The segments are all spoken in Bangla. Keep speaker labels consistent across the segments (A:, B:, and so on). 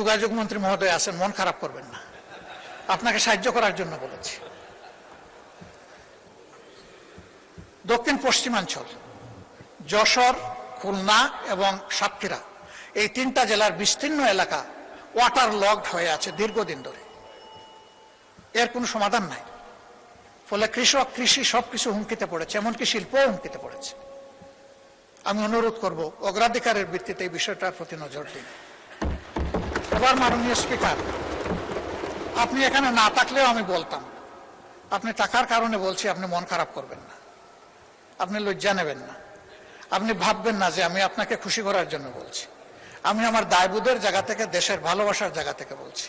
A: যোগাযোগ মন্ত্রী মহোদয় আছেন, মন খারাপ করবেন না, আপনাকে সাহায্য করার জন্য বলেছি। দক্ষিণ পশ্চিমাঞ্চল যশোর, খুলনা এবং সাতক্ষীরা এই তিনটা জেলার বিস্তীর্ণ এলাকা ওয়াটার লকড হয়ে আছে দীর্ঘদিন ধরে। এর কোনো সমাধান নাই। ফলে কৃষক, কৃষি সবকিছু হুমকিতে পড়েছে, এমনকি শিল্পও হুমকিতে পড়েছে। আমি অনুরোধ করব অগ্রাধিকারের ভিত্তিতে এই বিষয়টার প্রতি নজর দিন। এবার মাননীয় স্পিকার, আপনি এখানে না থাকলেও আমি বলতাম, আপনি টাকার কারণে বলছি, আপনি মন খারাপ করবেন না, আপনি লজ্জা নেবেন না, আপনি ভাববেন না যে আমি আপনাকে খুশি করার জন্য বলছি। আমি আমার দায়বোধের জায়গা থেকে, দেশের ভালোবাসার জায়গা থেকে বলছি।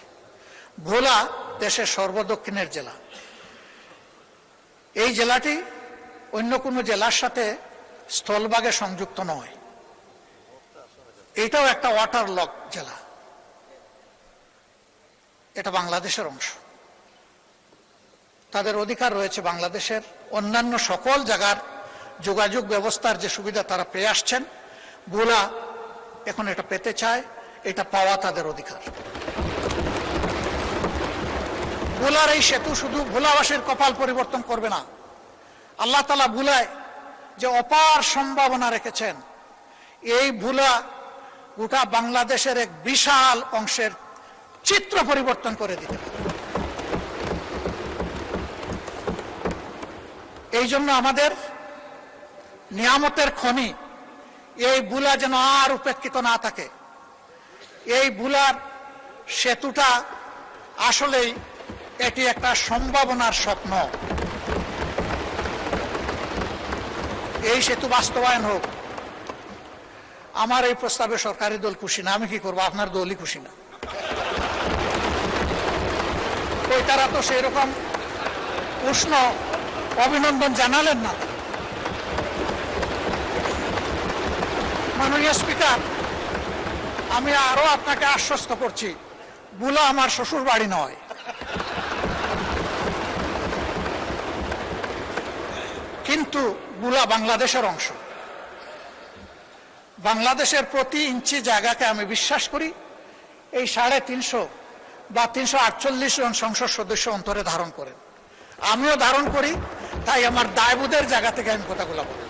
A: ভোলা দেশের সর্বদক্ষিণের জেলা। এই জেলাটি অন্য কোনো জেলার সাথে স্থলভাগে সংযুক্ত নয়। এটাও একটা ওয়াটার লক জেলা। এটা বাংলাদেশের অংশ। তাদের অধিকার রয়েছে বাংলাদেশের অন্যান্য সকল জায়গার যোগাযোগ ব্যবস্থার যে সুবিধা তারা পেয়ে আসছেন, ভোলা এখন এটা পেতে চায়, এটা পাওয়া তাদের অধিকার। ভোলার এই সেতু শুধু ভোলাবাসীর কপাল পরিবর্তন করবে না, আল্লাহ তাআলা ভোলায় যে অপার সম্ভাবনা রেখেছেন, এই ভোলা গোটা বাংলাদেশের এক বিশাল অংশের চিত্র পরিবর্তন করে দিতে পারে। এই জন্য আমাদের নিয়ামতের খনি এই ভোলা যেন আর উপেক্ষিত না থাকে। এই ভোলার সেতুটা আসলেই এটি একটা সম্ভাবনার স্বপ্ন। এই সেতু বাস্তবায়ন হোক। আমার এই প্রস্তাবে সরকারি দল খুশি না, আমি কি করবো? আপনার দলই খুশি না। ওই তারা তো সেই রকম উষ্ণ অভিনন্দন জানালেন না। মাননীয় স্পিকার, আমি আরো আপনাকে আশ্বস্ত করছি, ভোলা আমার শ্বশুর বাড়ি নয়। কিন্তু ভোলা বাংলাদেশের অংশ। বাংলাদেশের প্রতি ইঞ্চি জায়গাকে আমি বিশ্বাস করি এই 350 বা 348 জন সংসদ সদস্য অন্তরে ধারণ করেন, আমিও ধারণ করি। তাই আমার দায়বোধের জায়গা থেকে আমি কথাগুলো বলি।